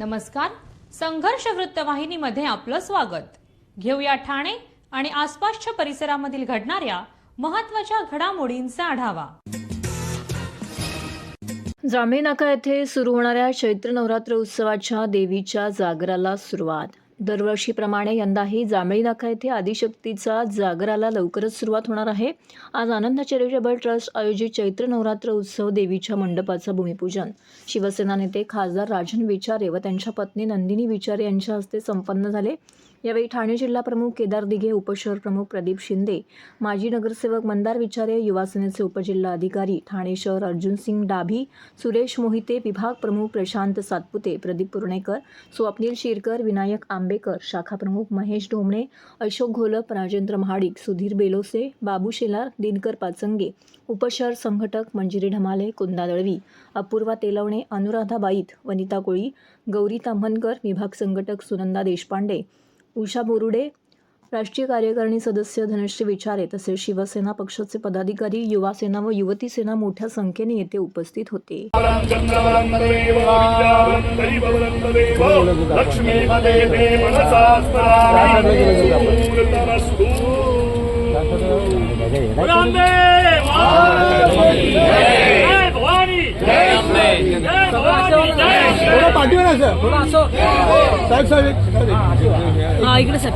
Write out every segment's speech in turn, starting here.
नमस्कार. संघर्ष वृत्तवाहिनीमध्ये आपलं स्वागत. घेऊया ठाणे आणि आसपासच्या परिसरामधील घडणाऱ्या महत्त्वाच्या घडामोडींचा आढावा. जांभळी नाका येथे सुरू होणाऱ्या चैत्र नवरात्र उत्सवाच्या देवीच्या जागराला सुरुवात. दरवर्षीप्रमाणे यंदाही जांभळी नाका येथे आदिशक्तीचा जागराला लवकरच सुरुवात होणार आहे. आज आनंद चॅरिटेबल ट्रस्ट आयोजित चैत्र नवरात्र उत्सव देवीच्या मंडपाचं भूमिपूजन शिवसेना नेते खासदार राजन विचारे व त्यांच्या पत्नी नंदिनी विचारे यांच्या हस्ते संपन्न झाले. यावेळी ठाणे जिल्हा प्रमुख केदार दिघे, उपशहर प्रमुख प्रदीप शिंदे, माजी नगरसेवक मंदार विचारे, युवासेनेचे उपजिल्हा अधिकारी ठाणे शहर अर्जुन सिंग डाभी, सुरेश मोहिते, विभाग प्रमुख प्रशांत सातपुते, प्रदीप पुर्णेकर, स्वप्नील शिरकर, विनायक आंबेकर, शाखा प्रमुख महेश ढोमणे, अशोक घोलप, राजेंद्र महाडिक, सुधीर बेलोसे, बाबू शेलार, दिनकर पाचंगे, उपशहर संघटक मंजिरी ढमाले, कुंदा दळवी, अपूर्वा तेलवणे, अनुराधा बाईत, वनिता कोळी, गौरी ताम्हनकर, विभाग संघटक सुनंदा देशपांडे, उषा बोरुडे, राष्ट्रीय कार्यकारिणी सदस्य धनश्री विचारे तसेच शिवसेना पक्षाचे पदाधिकारी, युवा सेना व युवती सेना मोठ्या संख्येने येथे उपस्थित होते. इकडे सर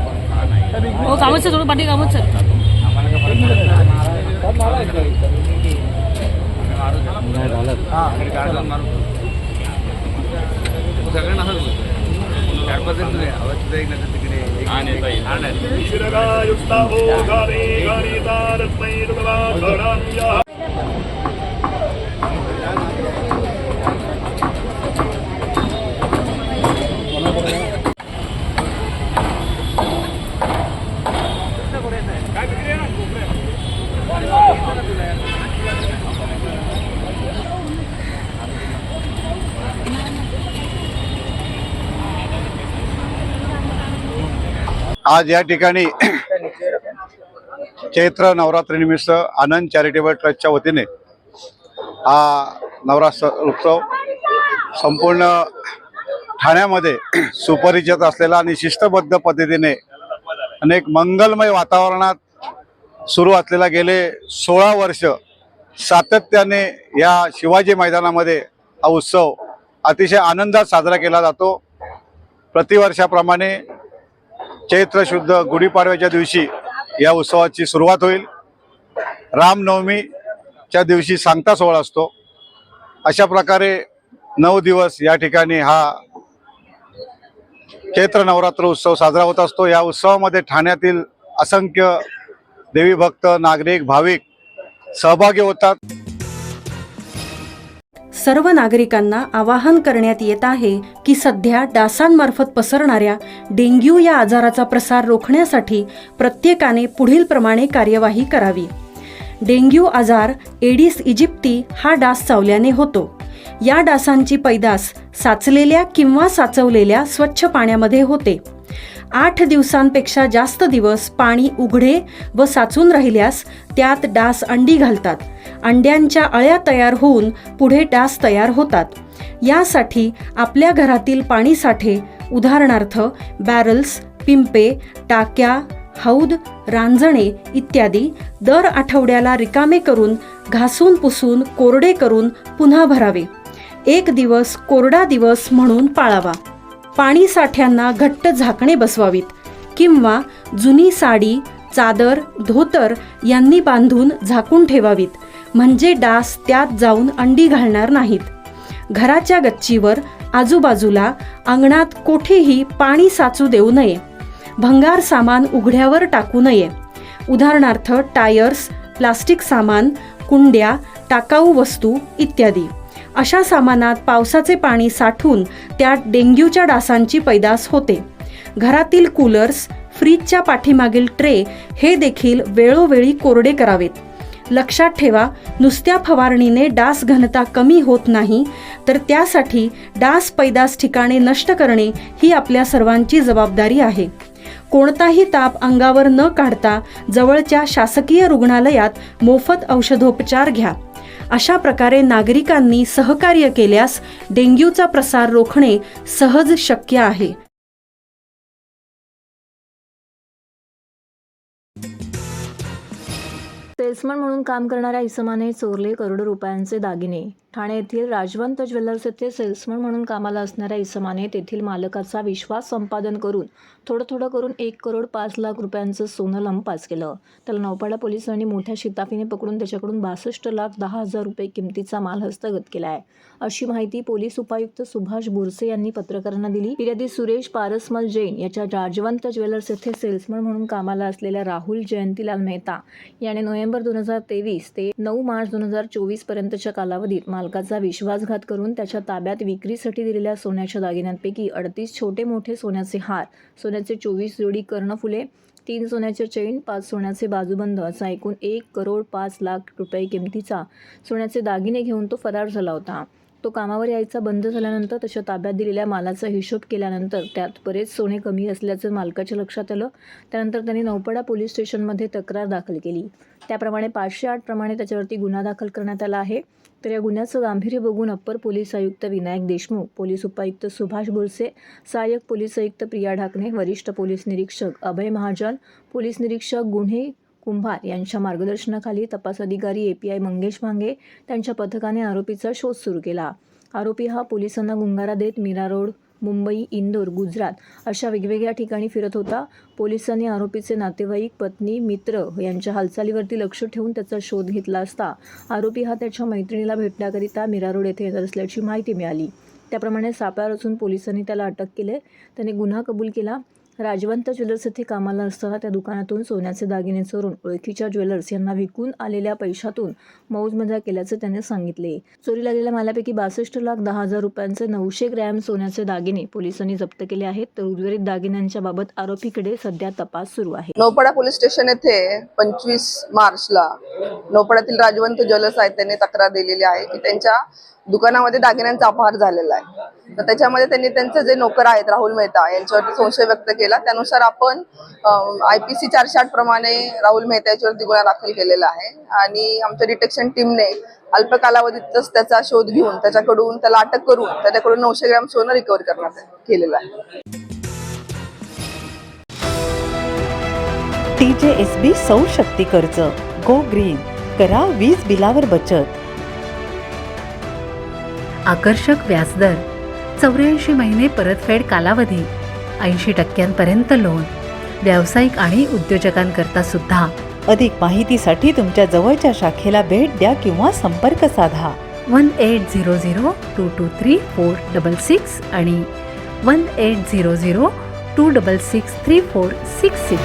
हो कामच सर, थोडं पाठी कामच सर. आज या ठिकाणी चैत्र नवरात्रीनिमित्त आनंद चॅरिटेबल ट्रस्टच्या वतीने हा नवरात्र उत्सव संपूर्ण ठाण्यामध्ये सुपरिचित असलेला आणि शिस्तबद्ध पद्धतीने अनेक मंगलमय वातावरणात सुरू असलेला गेले 16 वर्ष सातत्याने या शिवाजी मैदानामध्ये हा उत्सव अतिशय आनंदात साजरा केला जातो. प्रतिवर्षाप्रमाणे चैत्र शुद्ध गुढीपाडव्याच्या दिवशी या उत्सवाची सुरुवात होईल. रामनवमीच्या दिवशी सांगता सोहळा असतो. अशा प्रकारे 9 दिवस या ठिकाणी हा चैत्र नवरात्र उत्सव साजरा होत असतो. या उत्सवामध्ये ठाण्यातील असंख्य देवी भक्त, नागरिक, भाविक सहभागी होतात. सर्व नागरिकांना आवाहन करण्यात येत आहे की सध्या डासांमार्फत पसरणाऱ्या डेंग्यू या आजाराचा प्रसार रोखण्यासाठी प्रत्येकाने पुढील प्रमाणे कार्यवाही करावी. डेंग्यू आजार एडिस इजिप्ती हा डास चावल्याने होतो. या डासांची पैदास साचलेल्या किंवा साचवलेल्या स्वच्छ पाण्यामध्ये होते. 8 दिवसांपेक्षा जास्त दिवस पाणी उघडे व साचून राहिल्यास त्यात डास अंडी घालतात. अंड्यांच्या अळ्या तयार होऊन पुढे डास तयार होतात. यासाठी आपल्या घरातील पाणी साठे उदाहरणार्थ बॅरल्स, पिंपे, टाक्या, हौद, रांजणे इत्यादी दर आठवड्याला रिकामे करून घासून पुसून कोरडे करून पुन्हा भरावे. 1 दिवस कोरडा दिवस म्हणून पाळावा. पाणी साठ्यांना घट्ट झाकणे बसवावीत किंवा जुनी साडी, चादर, धोतर यांनी बांधून झाकून ठेवावीत, म्हणजे डास त्यात जाऊन अंडी घालणार नाहीत. घराच्या गच्चीवर, आजूबाजूला, अंगणात कोठेही पाणी साचू देऊ नये. भंगार सामान उघड्यावर टाकू नये. उदाहरणार्थ टायर्स, प्लास्टिक सामान, कुंड्या, टाकाऊ वस्तू इत्यादी. अशा सामानात पावसाचे पाणी साठून त्यात डेंग्यूच्या डासांची पैदास होते. घरातील कूलर्स, फ्रीजच्या पाठीमागील ट्रे हे देखील वेळोवेळी कोरडे करावेत. लक्षात ठेवा, नुसत्या फवारणीने डास घनता कमी होत नाही, तर त्यासाठी डास पैदास ठिकाणे नष्ट करणे ही आपल्या सर्वांची जबाबदारी आहे. कोणताही ताप अंगावर न काढता जवळच्या शासकीय रुग्णालयात मोफत औषधोपचार घ्या. अशा प्रकारे नागरिकांनी सहकार्य केल्यास डेंग्यूचा प्रसार रोखणे सहज शक्य आहे. सेल्समन म्हणून काम करणाऱ्या इसमाने चोरले करोडो रुपयांचे दागिने. ठाणे येथील राजवंत ज्वेलर्स येथे सेल्समन म्हणून कामाला असणाऱ्या इसमाने तेथील मालकाचा विश्वास संपादन करून थोडं करून 1,05,00,000 रुपयांचं सोनं लंपास केलं. त्याला नौपाडा पोलिसांनी मोठ्या शिताफीने पकडून त्याच्याकडून 62,10,000 रुपये किमतीचा माल हस्तगत केला आहे, अशी माहिती पोलीस उपायुक्त सुभाष बोरसे यांनी पत्रकारांना दिली. फिर्यादी सुरेश पारसमल जैन याच्या राजवंत ज्वेलर्स येथे सेल्समन म्हणून कामाला असलेल्या राहुल जयंतीलाल मेहता याने नोव्हेंबर 2023 ते 9 मार्च 2024 पर्यंतच्या कालावधीत मालकाचा विश्वासघात करून त्याच्या ताब्यात विक्रीसाठी दिलेल्या सोन्याच्या दागिन्यांपैकी 38 छोटे मोठे सोन्याचे हार, सोन्याचे 24 जोडी कर्णफुले, 3 सोन्याच्या चैन, 5 सोन्याचे बाजूबंद असा एकूण 1,05,00,000 रुपये किमतीचा सोन्याचे दागिने घेऊन तो फरार झाला होता. तो कामावर यायचा बंद झाल्यानंतर त्याच्या ताब्यात दिलेल्या मालाचा हिशोब केल्यानंतर त्यात बरेच सोने कमी असल्याचं मालकाच्या लक्षात आलं. त्यानंतर त्यांनी नौपाडा पोलीस स्टेशनमध्ये तक्रार दाखल केली. त्याप्रमाणे 508 प्रमाणे त्याच्यावरती गुन्हा दाखल करण्यात आला आहे. तर या गुन्ह्याचं गांभीर्य बघून अप्पर पोलीस आयुक्त विनायक देशमुख, पोलीस उपायुक्त सुभाष बोरसे, सहाय्यक पोलीस आयुक्त प्रिया ढाकणे, वरिष्ठ पोलीस निरीक्षक अभय महाजन, पोलीस निरीक्षक गुन्हे कुंभार यांच्या मार्गदर्शनाखाली तपास अधिकारी API मंगेश भांगे त्यांच्या पथकाने आरोपीचा शोध सुरू केला. आरोपी हा पोलिसांना गुंगारा देत मीरा रोड, मुंबई, इंदोर, गुजरात अशा वेगवेगळ्या ठिकाणी फिरत होता. पोलिसांनी आरोपीचे नातेवाईक, पत्नी, मित्र यांच्या हालचालीवरती लक्ष ठेवून त्याचा शोध घेतला असता आरोपी हा त्याच्या मैत्रिणीला भेटण्याकरिता मीरा रोड येथे येत असल्याची माहिती मिळाली. त्याप्रमाणे सापळा रचून पोलिसांनी त्याला अटक केली. त्याने गुन्हा कबूल केला. राजवंत ज्वेलर्स येथे कामाला असताना त्या दुकानातून सोन्याचे दागिने चोरून ओळखीच्या ज्वेलर्स यांना विकून आलेल्या पैशातून मौजमजा केल्याचं त्याने सांगितले. चोरीला गेलेल्या मालापैकी 62,10,000 रुपयांचे 900 ग्रॅम सोन्याचे दागिने पोलिसांनी जप्त केले आहेत. तर उर्वरित दागिन्यांच्या बाबत आरोपीकडे सध्या तपास सुरू आहे. नौपाडा पोलीस स्टेशन येथे 25 मार्चला नौपाड्यातील राजवंत ज्वेलर्स आहेत त्यांनी तक्रार दिलेली आहे की त्यांच्या दुकानामध्ये दागिन्यांचा अपहार झालेला आहे. तर त्याच्यामध्ये त्यांनी त्यांचे जे नोकर आहेत राहुल मेहता यांच्यावरती संशय व्यक्त केला. त्यानुसार आपण IPC 408 प्रमाणे राहुल मेहता याच्यावरती गुन्हा दाखल केलेला आहे आणि आमच्या डिटेक्शन टीमने अल्प कालावधीतच त्याचा शोध घेऊन त्याच्याकडून त्याला अटक करून त्याच्याकडून 900 ग्रॅम सोनं रिकव्हर करण्यात केलेलं आहे. TJSB सौर शक्ती कर्ज गो ग्रीन, करा वीज बिलावर बचत. आकर्षक व्याजदर, 84 महिने परतफेड कालावधी, 80% लोन, व्यावसायिक आणि उद्योजकांकरता सुद्धा. अधिक माहितीसाठी तुमच्या जवळच्या शाखेला भेट द्या किंवा संपर्क साधा. 1800-223-466 आणि 1800-266-3466.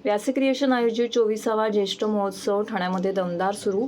व्यास क्रिएशन आयोजित 24वा ज्येष्ठ महोत्सव ठाण्यामध्ये दमदार सुरू.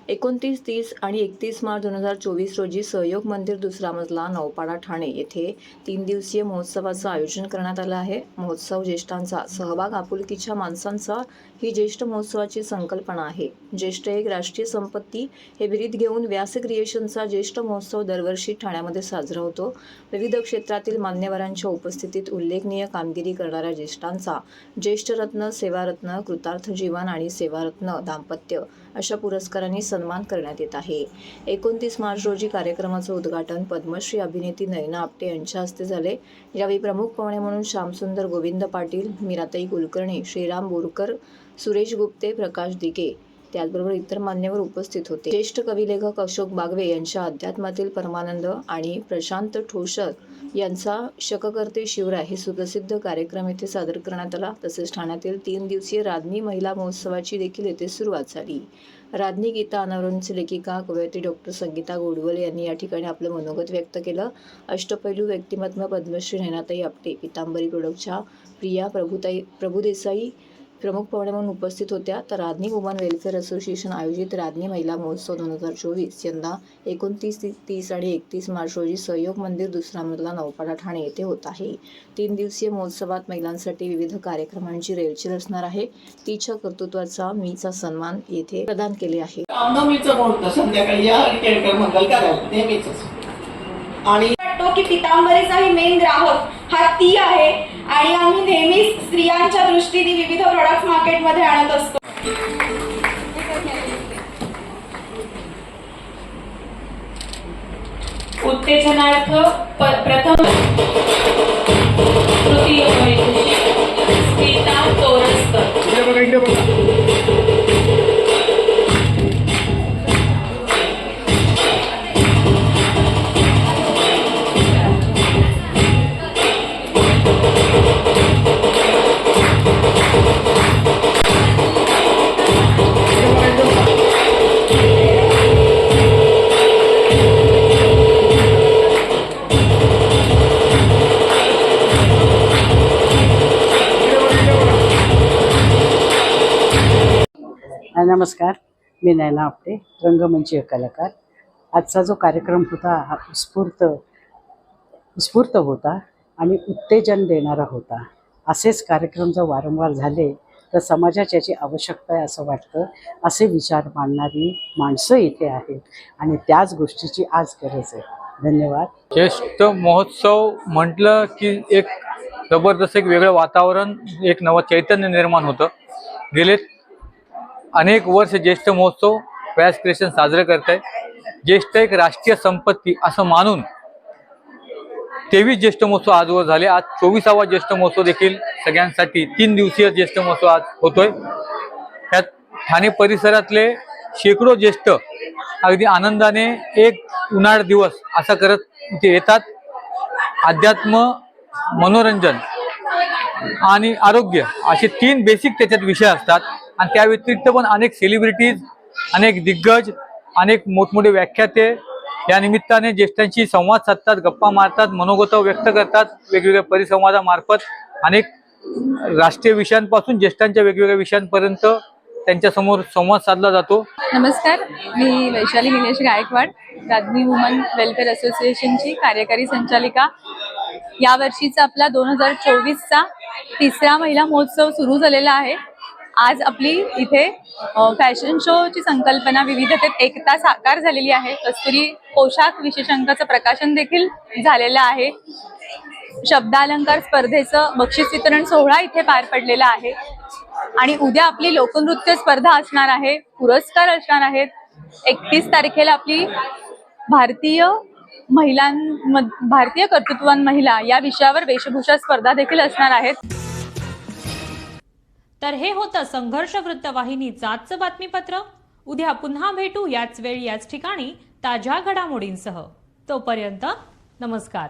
29, 30 आणि 31 मार्च 2024 रोजी सहयोग मंदिर दुसरा मजला, नौपाडा, ठाणे येथे 3 दिवसीय महोत्सवाचं आयोजन करण्यात आलं आहे. महोत्सव ज्येष्ठांचा सहभाग, आपुलकीच्या माणसांचा ही ज्येष्ठ महोत्सवाची संकल्पना आहे. ज्येष्ठ एक राष्ट्रीय संपत्ती हे बिरीद घेऊन व्यास क्रिएशनचा ज्येष्ठ महोत्सव दरवर्षी ठाण्यामध्ये साजरा होतो. विविध क्षेत्रातील मान्यवरांच्या उपस्थितीत उल्लेखनीय कामगिरी करणाऱ्या ज्येष्ठांचा ज्येष्ठरत्न, सेवारत्न, कृतार्थ जीवन आणि सेवारत्न दाम्पत्य अशा पुरस्कारांनी सन्मान करण्यात येत आहे. 29 मार्च रोजी कार्यक्रमाचं उद्घाटन पद्मश्री अभिनेत्री नयना आपटे यांच्या हस्ते झाले. यावेळी प्रमुख पाहुणे म्हणून श्यामसुंदर गोविंद पाटील, मीराताई कुलकर्णी, श्रीराम बोरकर, सुरेश गुप्ते, प्रकाश दिघे त्याचबरोबर इतर मान्यवर उपस्थित होते. ज्येष्ठ कविलेखक अशोक बागवे यांच्या अध्यात्मातील परमानंद आणि प्रशांत ठोसर यांचा शककर्ते शिवराय हे सुप्रसिद्ध कार्यक्रम येथे सादर करण्यात आला. तसेच ठाण्यातील 3 दिवसीय राधनी महिला महोत्सवाची देखील येथे सुरुवात झाली. राधनी गीता अनावरणचे लेखिका कवयित्री डॉक्टर संगीता गोडवले यांनी या ठिकाणी आपलं मनोगत व्यक्त केलं. अष्टपैलू व्यक्तिमत्व पद्मश्री नयनाताई आपटे, पितांबरी प्रोडक्टच्या प्रिया प्रभुदेसाई प्रमुख पाहुणे म्हणून उपस्थित होत्या. तर राधनी वुमन वेलफेअर असोसिएशन आयोजित राधनी महिला महोत्सव 2024 यंदा 29, 30 आणि 31 मार्च रोजी सहयोग मंदिर दुसरा मजला, नौपाडा, ठाणे येथे होत आहे. 3 दिवसीय महोत्सवात महिलांसाठी विविध कार्यक्रमांची रेलचेल असणार आहे. तिच्या कर्तृत्वाचा मीचा सन्मान येथे प्रदान केले आहे. रामनवमीचं मुहूर्त संध्याकाळी या कार्यक्रम मंगल कार्यालय नेहमीच आणि वाटतो की पितांबरीचा ही मेन ग्राहक हा ती आहे आणि आम्ही नेहमीच स्त्रियांच्या दृष्टीने विविध प्रोडक्ट्स मार्केटमध्ये आणत असतो. उत्तेजनार्थ प्रथम तृतीय स्मिता तोरसकर. नमस्कार, मी नैना आपटे, रंगमंचीय कलाकार. आजचा जो कार्यक्रम होता हा स्फूर्त होता आणि उत्तेजन देणारा होता. असेच कार्यक्रम जर वारंवार झाले तर समाजाची याची आवश्यकता आहे असं वाटतं. असे विचार मांडणारी माणसं इथे आहेत आणि त्याच गोष्टीची आज गरज आहे. धन्यवाद. ज्येष्ठ महोत्सव म्हटलं की एक जबरदस्त एक वेगळं वातावरण, एक नवं चैतन्य निर्माण होतं. गेले अनेक वर्ष ज्येष्ठ महोत्सव व्यास क्रिएशन साजरे करत आहे. ज्येष्ठ एक राष्ट्रीय संपत्ती असं मानून 23 ज्येष्ठ महोत्सव आजवर झाले. आज 24वा ज्येष्ठ महोत्सव देखील सगळ्यांसाठी 3 दिवसीय ज्येष्ठ महोत्सव आज होतोय. त्यात ठाणे परिसरातले शेकडो ज्येष्ठ अगदी आनंदाने एक उन्हाळ दिवस असा करत इथे येतात. अध्यात्म, मनोरंजन आणि आरोग्य असे 3 बेसिक त्याच्यात विषय असतात आणि त्या व्यतिरिक्त पण अनेक सेलिब्रिटीज, अनेक दिग्गज, अनेक मोठमोठे व्याख्याते या निमित्ताने ज्येष्ठांशी संवाद साधतात, गप्पा मारतात, मनोगत व्यक्त करतात. वेगवेगळ्या परिसंवादामार्फत अनेक राष्ट्रीय विषयांपासून ज्येष्ठांच्या वेगवेगळ्या विषयांपर्यंत त्यांच्यासमोर संवाद साधला जातो. नमस्कार, मी वैशाली निलेश गायकवाड, राजनी वुमन वेलफेअर असोसिएशनची कार्यकारी संचालिका. यावर्षीचा आपला 2024चा 3रा महिला महोत्सव सुरू झालेला आहे. आज आपली इथे फॅशन शोची संकल्पना विविधतेत एकता साकार झालेली आहे. कस्तुरी पोशाख विशेषांकाचं प्रकाशन देखील झालेलं आहे. शब्दालंकार स्पर्धेचं बक्षीस वितरण सोहळा इथे पार पडलेला आहे आणि उद्या आपली लोकनृत्य स्पर्धा असणार आहे, पुरस्कार असणार आहेत. 31 तारखेला आपली भारतीय कर्तृत्ववान महिला या विषयावर वेशभूषा स्पर्धा देखील असणार आहेत. तर हे होतं संघर्ष वृत्तवाहिनीचं आजचं बातमीपत्र. उद्या पुन्हा भेटू याच वेळी याच ठिकाणी ताज्या घडामोडींसह. तोपर्यंत नमस्कार.